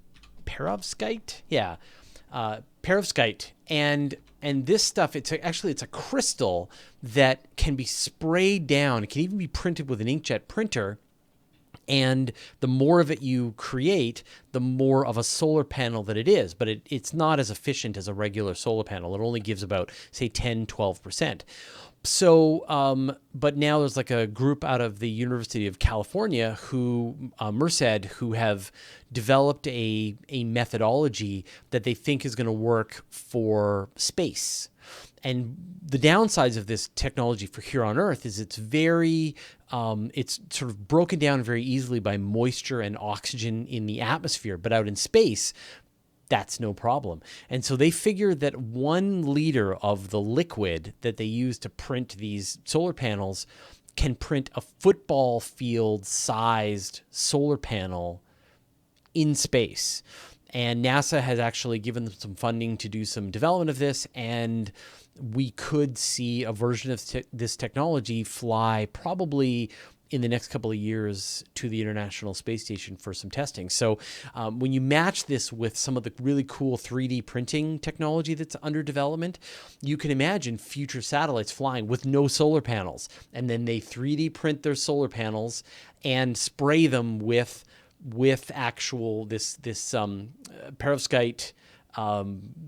Yeah, perovskite. And this stuff, it's a crystal that can be sprayed down. It can even be printed with an inkjet printer. And the more of it you create, the more of a solar panel that it is. But it's not as efficient as a regular solar panel. It only gives about, say, 10, 12%. So, but now there's like a group out of the University of California Merced, who have developed a methodology that they think is going to work for space. And the downsides of this technology for here on Earth is it's sort of broken down very easily by moisture and oxygen in the atmosphere. But out in space, that's no problem. And so they figure that 1 liter of the liquid that they use to print these solar panels can print a football field sized solar panel in space. And NASA has actually given them some funding to do some development of this, and we could see a version of this technology fly probably in the next couple of years to the International Space Station for some testing. So when you match this with some of the really cool 3D printing technology that's under development, you can imagine future satellites flying with no solar panels. And then they 3D print their solar panels and spray them with actual this perovskite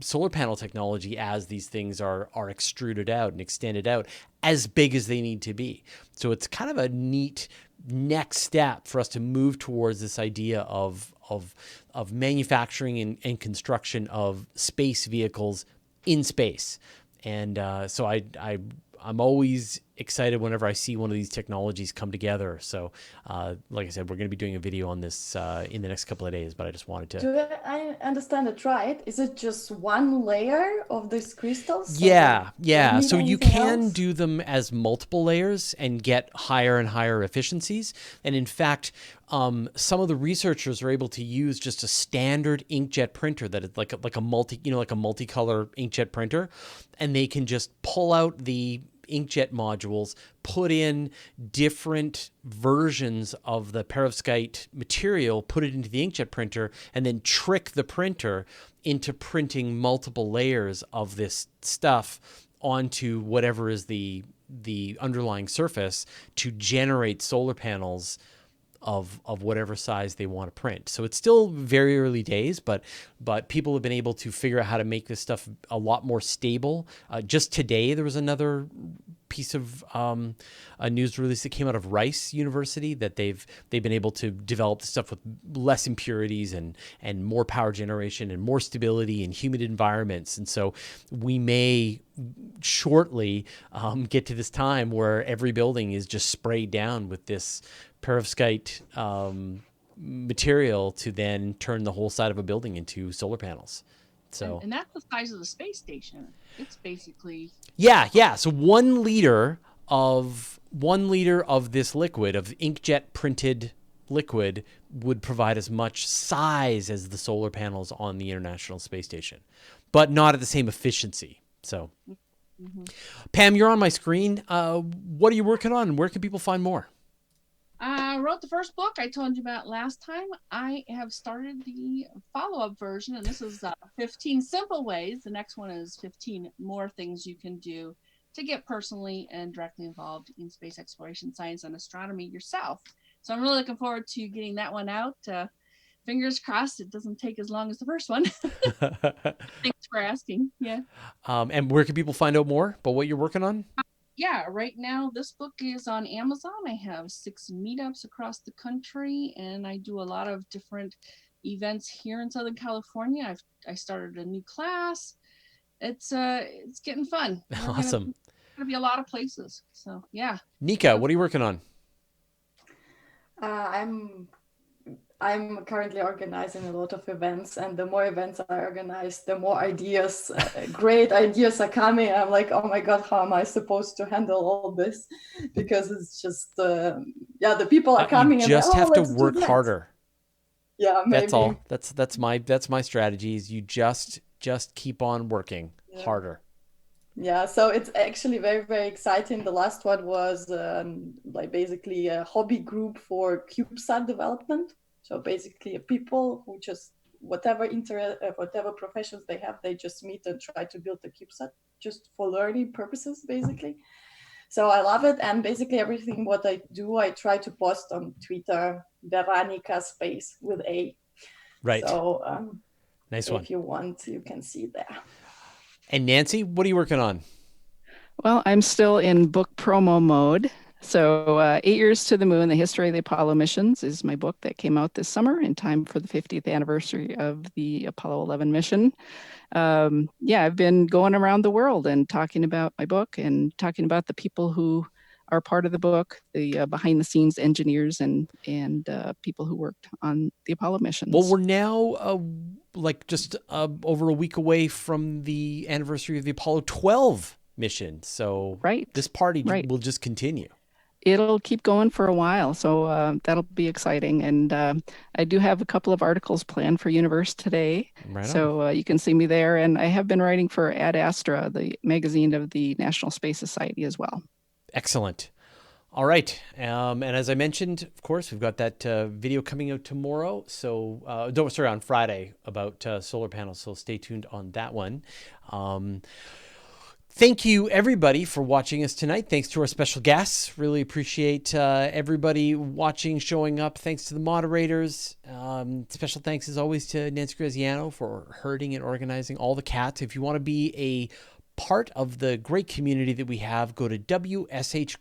solar panel technology as these things are extruded out and extended out as big as they need to be. So it's kind of a neat next step for us to move towards this idea of manufacturing and construction of space vehicles in space. And so I'm always excited whenever I see one of these technologies come together. So, like I said, we're going to be doing a video on this in the next couple of days, but I just wanted to... Do I understand it right? Is it just one layer of these crystals? Yeah. So you can else? do them as multiple layers and get higher and higher efficiencies. And in fact, some of the researchers are able to use just a standard inkjet printer that is like a multicolor inkjet printer, and they can just pull out the inkjet modules, put in different versions of the perovskite material, put it into the inkjet printer, and then trick the printer into printing multiple layers of this stuff onto whatever is the underlying surface to generate solar panels of whatever size they want to print. So it's still very early days, but people have been able to figure out how to make this stuff a lot more stable. Just today, there was another piece of a news release that came out of Rice University that they've been able to develop stuff with less impurities and more power generation and more stability in humid environments. And so we may shortly get to this time where every building is just sprayed down with this perovskite material to then turn the whole side of a building into solar panels. So and that's the size of the space station. It's basically So 1 liter of this liquid, of inkjet printed liquid, would provide as much size as the solar panels on the International Space Station, but not at the same efficiency. So Pam, you're on my screen. What are you working on, and where can people find more? I wrote the first book I told you about last time. I have started the follow-up version, and this is 15 simple ways. The next one is 15 more things you can do to get personally and directly involved in space exploration, science, and astronomy yourself. So I'm really looking forward to getting that one out. Fingers crossed it doesn't take as long as the first one. Thanks for asking. Yeah. And where can people find out more about what you're working on? Yeah, right now this book is on Amazon. I have 6 meetups across the country, and I do a lot of different events here in Southern California. I started a new class. It's getting fun. Awesome. Gonna be a lot of places. So yeah. Nika, what are you working on? I'm currently organizing a lot of events, and the more events I organize, the more ideas, great ideas are coming. I'm like, oh my God, how am I supposed to handle all this? Because it's just, the people are coming. You just have to work harder. Yeah, maybe. That's all. That's my strategy. Is you just keep on working harder. Yeah, so it's actually very, very exciting. The last one was like basically a hobby group for CubeSat development. So basically, people who just whatever professions they have, they just meet and try to build the CubeSat just for learning purposes, basically. So I love it, and basically everything what I do, I try to post on Twitter, Veronica Space with A. Right. So nice one. If you want, you can see there. And Nancy, what are you working on? Well, I'm still in book promo mode. So 8 Years to the Moon, The History of the Apollo Missions is my book that came out this summer in time for the 50th anniversary of the Apollo 11 mission. I've been going around the world and talking about my book and talking about the people who are part of the book, the behind the scenes engineers and people who worked on the Apollo missions. Well, we're now just over a week away from the anniversary of the Apollo 12 mission. So this party will just continue. it'll keep going for a while. So that'll be exciting. And I do have a couple of articles planned for Universe today. Right on. So you can see me there. And I have been writing for Ad Astra, the magazine of the National Space Society as well. Excellent. All right. And as I mentioned, of course, we've got that video coming out tomorrow. So, on Friday about solar panels. So stay tuned on that one. Thank you, everybody, for watching us tonight. Thanks to our special guests. Really appreciate everybody watching, showing up. Thanks to the moderators. Special thanks, as always, to Nancy Graziano for herding and organizing all the cats. If you want to be a part of the great community that we have, go to wshcrew.space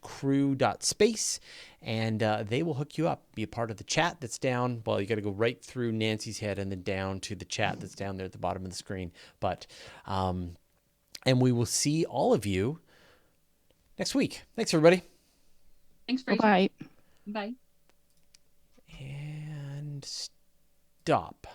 and they will hook you up. Be a part of the chat that's down. Well, you got to go right through Nancy's head and then down to the chat that's down there at the bottom of the screen. But and we will see all of you next week. Thanks, everybody. Thanks for Bye. Bye. And stop.